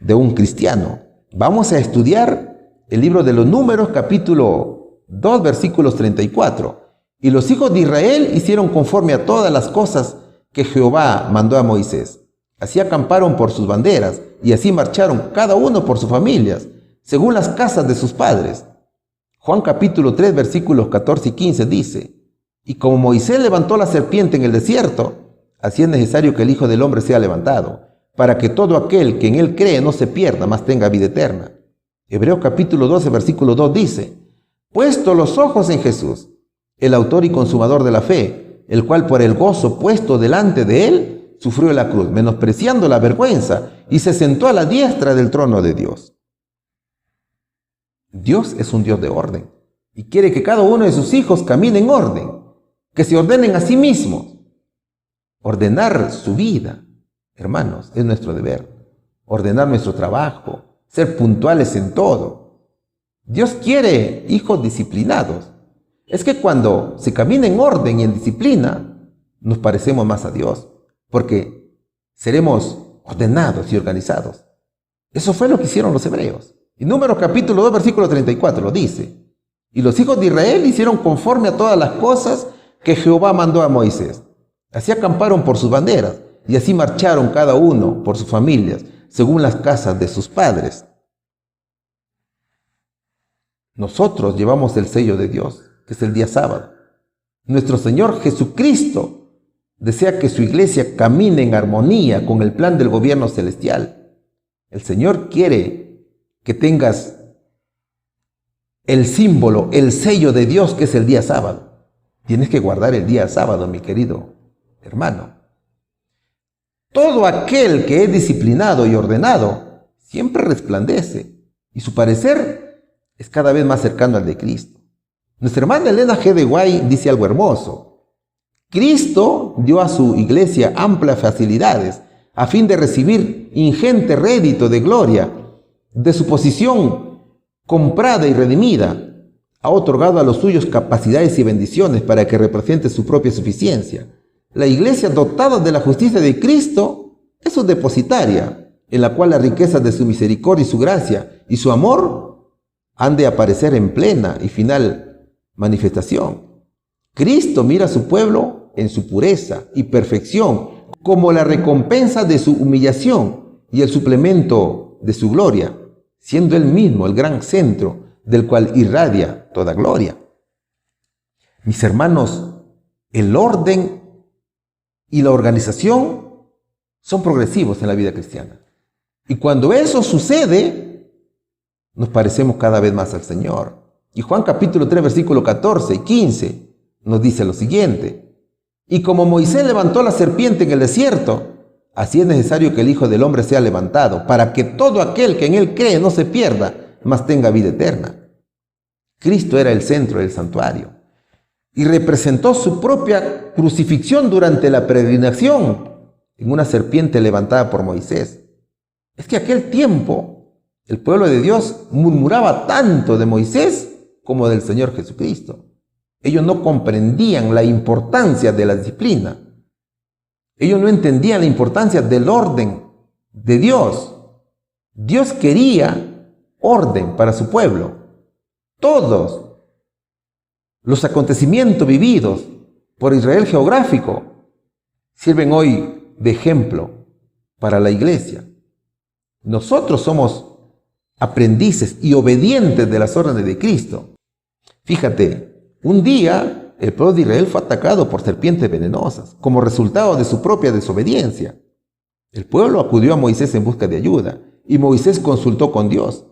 de un cristiano. Vamos a estudiar el libro de los Números, capítulo 2, versículos 34. Y los hijos de Israel hicieron conforme a todas las cosas que Jehová mandó a Moisés. Así acamparon por sus banderas y así marcharon cada uno por sus familias, según las casas de sus padres. Juan capítulo 3, versículos 14 y 15 dice: y como Moisés levantó la serpiente en el desierto, así es necesario que el Hijo del Hombre sea levantado, para que todo aquel que en él cree no se pierda, mas tenga vida eterna. Hebreos capítulo 12, versículo 2 dice: puesto los ojos en Jesús, el autor y consumador de la fe, el cual por el gozo puesto delante de él, sufrió la cruz, menospreciando la vergüenza, y se sentó a la diestra del trono de Dios. Dios es un Dios de orden, y quiere que cada uno de sus hijos camine en orden, que se ordenen a sí mismos. Ordenar su vida, hermanos, es nuestro deber. Ordenar nuestro trabajo, ser puntuales en todo. Dios quiere hijos disciplinados. Es que cuando se camina en orden y en disciplina, nos parecemos más a Dios, porque seremos ordenados y organizados. Eso fue lo que hicieron los hebreos. Y Números capítulo 2, versículo 34 lo dice: y los hijos de Israel hicieron conforme a todas las cosas que Jehová mandó a Moisés. Así acamparon por sus banderas y así marcharon cada uno por sus familias, según las casas de sus padres. Nosotros llevamos el sello de Dios, que es el día sábado. Nuestro Señor Jesucristo desea que su iglesia camine en armonía con el plan del gobierno celestial. El Señor quiere que tengas el símbolo, el sello de Dios, que es el día sábado. Tienes que guardar el día sábado, mi querido hermano. Todo aquel que es disciplinado y ordenado siempre resplandece, y su parecer es cada vez más cercano al de Cristo. Nuestra hermana Elena G. de Guay dice algo hermoso: Cristo dio a su iglesia amplias facilidades a fin de recibir ingente rédito de gloria de su posición comprada y redimida. Ha otorgado a los suyos capacidades y bendiciones para que represente su propia suficiencia. La iglesia dotada de la justicia de Cristo es su depositaria, en la cual las riquezas de su misericordia y su gracia y su amor han de aparecer en plena y final manifestación. Cristo mira a su pueblo en su pureza y perfección como la recompensa de su humillación y el suplemento de su gloria, siendo él mismo el gran centro del cual irradia toda gloria. Mis hermanos, el orden y la organización son progresivos en la vida cristiana. Y cuando eso sucede, nos parecemos cada vez más al Señor. Y Juan capítulo 3, versículo 14 y 15 nos dice lo siguiente: y como Moisés levantó la serpiente en el desierto, así es necesario que el Hijo del Hombre sea levantado, para que todo aquel que en él cree no se pierda, mas tenga vida eterna. Cristo era el centro del santuario y representó su propia crucifixión durante la peregrinación en una serpiente levantada por Moisés. Es que aquel tiempo el pueblo de Dios murmuraba tanto de Moisés como del Señor Jesucristo. Ellos no comprendían la importancia de la disciplina. Ellos no entendían la importancia del orden de Dios. Dios quería orden para su pueblo. Todos los acontecimientos vividos por Israel geográfico sirven hoy de ejemplo para la iglesia. Nosotros somos aprendices y obedientes de las órdenes de Cristo. Fíjate, un día el pueblo de Israel fue atacado por serpientes venenosas como resultado de su propia desobediencia. El pueblo acudió a Moisés en busca de ayuda y Moisés consultó con Dios.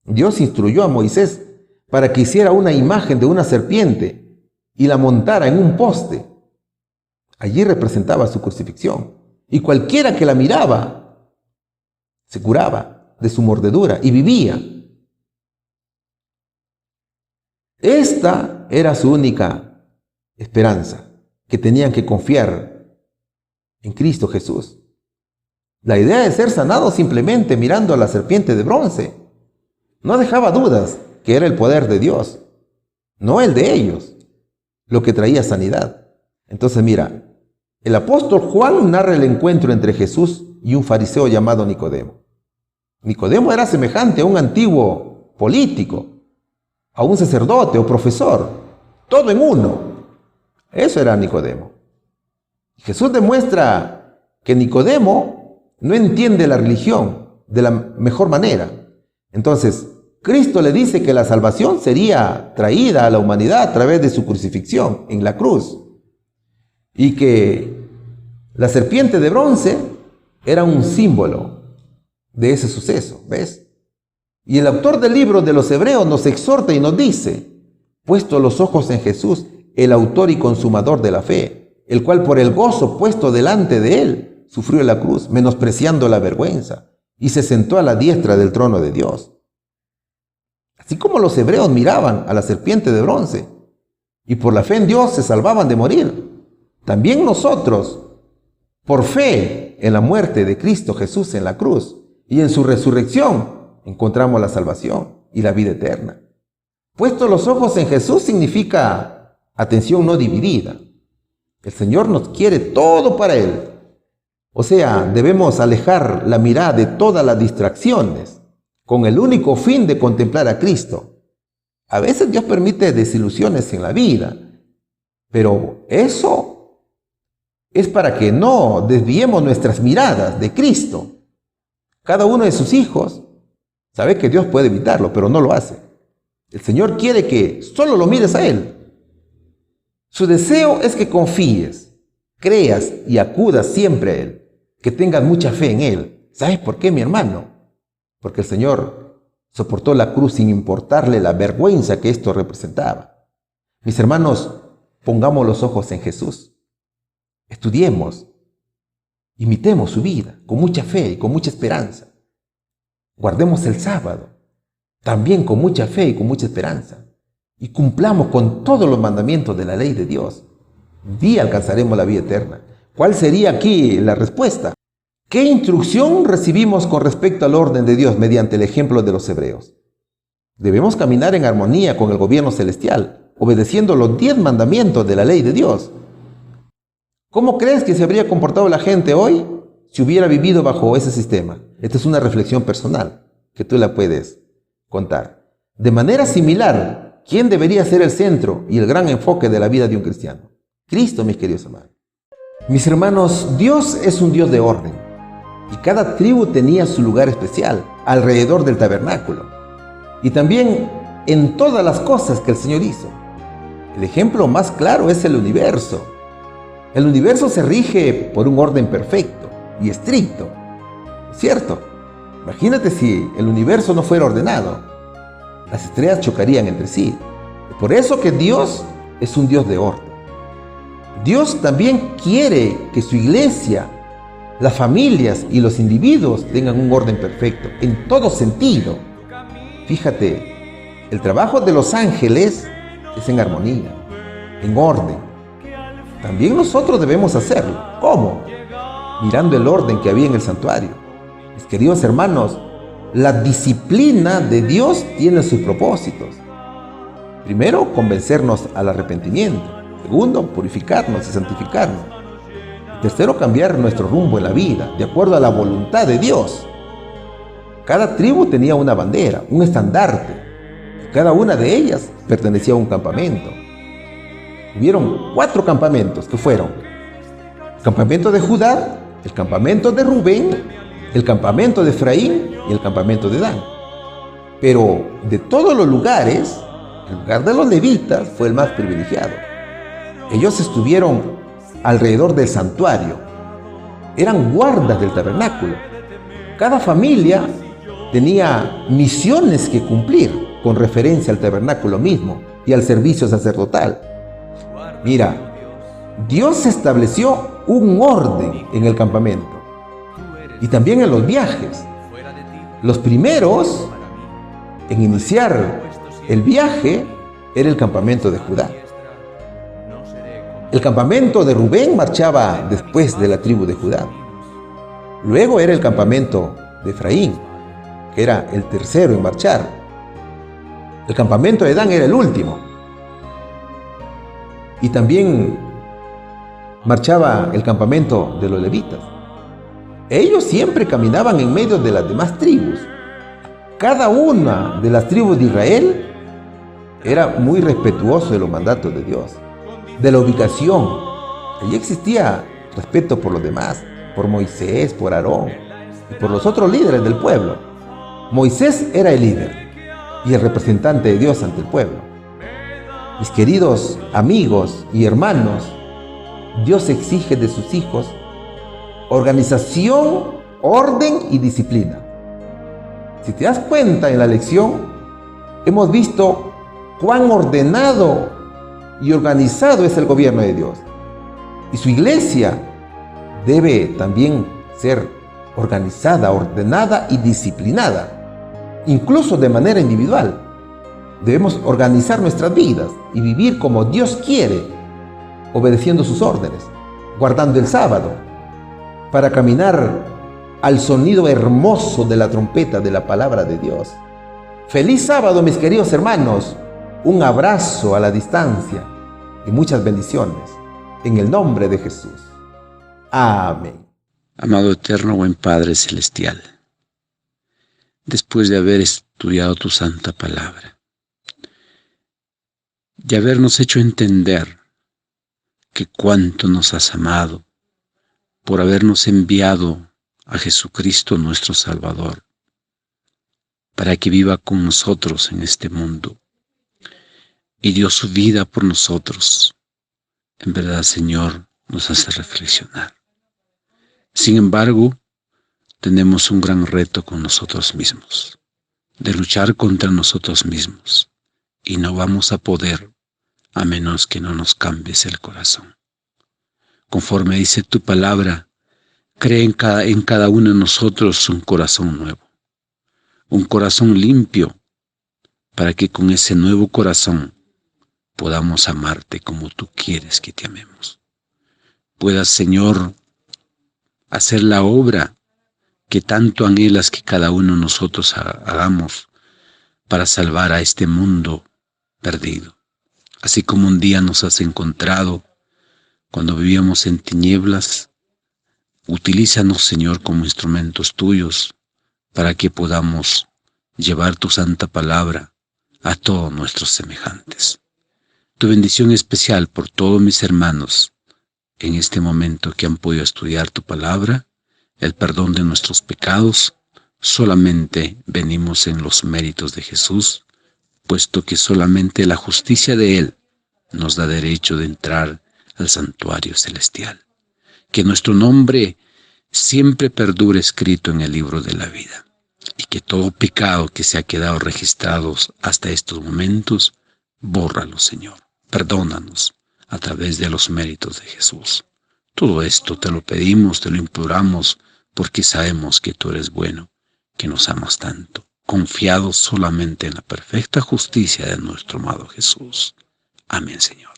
Dios instruyó a Moisés para que hiciera una imagen de una serpiente y la montara en un poste. Allí representaba su crucifixión, y cualquiera que la miraba se curaba de su mordedura y vivía. Esta era su única esperanza, que tenían que confiar en Cristo Jesús. La idea de ser sanado simplemente mirando a la serpiente de bronce no dejaba dudas que era el poder de Dios, no el de ellos, lo que traía sanidad. Entonces mira, el apóstol Juan narra el encuentro entre Jesús y un fariseo llamado Nicodemo. Nicodemo era semejante a un antiguo político, a un sacerdote o profesor, todo en uno. Eso era Nicodemo. Jesús demuestra que Nicodemo no entiende la religión de la mejor manera. Entonces, Cristo le dice que la salvación sería traída a la humanidad a través de su crucifixión en la cruz. Y que la serpiente de bronce era un símbolo de ese suceso, ¿ves? Y el autor del libro de los Hebreos nos exhorta y nos dice: puesto los ojos en Jesús, el autor y consumador de la fe, el cual por el gozo puesto delante de él, sufrió la cruz, menospreciando la vergüenza, y se sentó a la diestra del trono de Dios. Así como los hebreos miraban a la serpiente de bronce, y por la fe en Dios se salvaban de morir, también nosotros, por fe en la muerte de Cristo Jesús en la cruz, y en su resurrección, encontramos la salvación y la vida eterna. Puesto los ojos en Jesús significa atención no dividida. El Señor nos quiere todo para Él. O sea, debemos alejar la mirada de todas las distracciones con el único fin de contemplar a Cristo. A veces Dios permite desilusiones en la vida, pero eso es para que no desviemos nuestras miradas de Cristo. Cada uno de sus hijos sabe que Dios puede evitarlo, pero no lo hace. El Señor quiere que solo lo mires a Él. Su deseo es que confíes, creas y acudas siempre a Él, que tengas mucha fe en Él. ¿Sabes por qué, mi hermano? Porque el Señor soportó la cruz sin importarle la vergüenza que esto representaba. Mis hermanos, pongamos los ojos en Jesús. Estudiemos, imitemos su vida con mucha fe y con mucha esperanza. Guardemos el sábado, también con mucha fe y con mucha esperanza. Y cumplamos con todos los mandamientos de la ley de Dios. Un día alcanzaremos la vida eterna. ¿Cuál sería aquí la respuesta? ¿Qué instrucción recibimos con respecto al orden de Dios mediante el ejemplo de los hebreos? Debemos caminar en armonía con el gobierno celestial, obedeciendo los 10 mandamientos de la ley de Dios. ¿Cómo crees que se habría comportado la gente hoy si hubiera vivido bajo ese sistema? Esta es una reflexión personal que tú la puedes contar. De manera similar, ¿quién debería ser el centro y el gran enfoque de la vida de un cristiano? Cristo, mis queridos hermanos. Mis hermanos, Dios es un Dios de orden, y cada tribu tenía su lugar especial alrededor del tabernáculo, y también en todas las cosas que el Señor hizo. El ejemplo más claro es el universo. El universo se rige por un orden perfecto y estricto, ¿cierto? Imagínate si el universo no fuera ordenado. Las estrellas chocarían entre sí. Por eso que Dios es un Dios de orden. Dios también quiere que su iglesia, las familias y los individuos tengan un orden perfecto, en todo sentido. Fíjate, el trabajo de los ángeles es en armonía, en orden. También nosotros debemos hacerlo. ¿Cómo? Mirando el orden que había en el santuario. Mis queridos hermanos, la disciplina de Dios tiene sus propósitos. Primero, convencernos al arrepentimiento. Segundo, purificarnos y santificarnos. Tercero, cambiar nuestro rumbo en la vida, de acuerdo a la voluntad de Dios. Cada tribu tenía una bandera, un estandarte. Y cada una de ellas pertenecía a un campamento. Hubieron 4 campamentos que fueron el campamento de Judá, el campamento de Rubén, el campamento de Efraín y el campamento de Dan. Pero de todos los lugares, el lugar de los levitas fue el más privilegiado. Ellos estuvieron alrededor del santuario. Eran guardas del tabernáculo. Cada familia tenía misiones que cumplir con referencia al tabernáculo mismo y al servicio sacerdotal. Mira, Dios estableció un orden en el campamento y también en los viajes. Los primeros en iniciar el viaje era el campamento de Judá. El campamento de Rubén marchaba después de la tribu de Judá. Luego era el campamento de Efraín, que era el tercero en marchar. El campamento de Dan era el último. Y también marchaba el campamento de los levitas. Ellos siempre caminaban en medio de las demás tribus, cada una de las tribus de Israel era muy respetuoso de los mandatos de Dios, de la ubicación. Allí existía respeto por los demás, por Moisés, por Aarón y por los otros líderes del pueblo. Moisés era el líder y el representante de Dios ante el pueblo. Mis queridos amigos y hermanos, Dios exige de sus hijos organización, orden y disciplina. Si te das cuenta en la lección, hemos visto cuán ordenado y organizado es el gobierno de Dios. Y su iglesia debe también ser organizada, ordenada y disciplinada, incluso de manera individual. Debemos organizar nuestras vidas y vivir como Dios quiere, obedeciendo sus órdenes, guardando el sábado, para caminar al sonido hermoso de la trompeta de la palabra de Dios. Feliz sábado, mis queridos hermanos. Un abrazo a la distancia y muchas bendiciones. En el nombre de Jesús. Amén. Amado eterno, buen Padre celestial, después de haber estudiado tu santa palabra, de habernos hecho entender que cuánto nos has amado por habernos enviado a Jesucristo nuestro Salvador, para que viva con nosotros en este mundo, y dio su vida por nosotros. En verdad, Señor, nos hace reflexionar. Sin embargo, tenemos un gran reto con nosotros mismos, de luchar contra nosotros mismos, y no vamos a poder a menos que no nos cambies el corazón. Conforme dice tu palabra, crea en cada uno de nosotros un corazón nuevo, un corazón limpio, para que con ese nuevo corazón podamos amarte como tú quieres que te amemos. Puedas, Señor, hacer la obra que tanto anhelas que cada uno de nosotros hagamos para salvar a este mundo perdido. Así como un día nos has encontrado cuando vivíamos en tinieblas, utilízanos, Señor, como instrumentos tuyos para que podamos llevar tu santa palabra a todos nuestros semejantes. Tu bendición especial por todos mis hermanos en este momento que han podido estudiar tu palabra, el perdón de nuestros pecados. Solamente venimos en los méritos de Jesús, puesto que solamente la justicia de Él nos da derecho de entrar al santuario celestial. Que nuestro nombre siempre perdure escrito en el libro de la vida, y que todo pecado que se ha quedado registrado hasta estos momentos, bórralo, Señor. Perdónanos a través de los méritos de Jesús. Todo esto te lo pedimos, te lo imploramos, porque sabemos que tú eres bueno, que nos amas tanto, confiados solamente en la perfecta justicia de nuestro amado Jesús. Amén, Señor.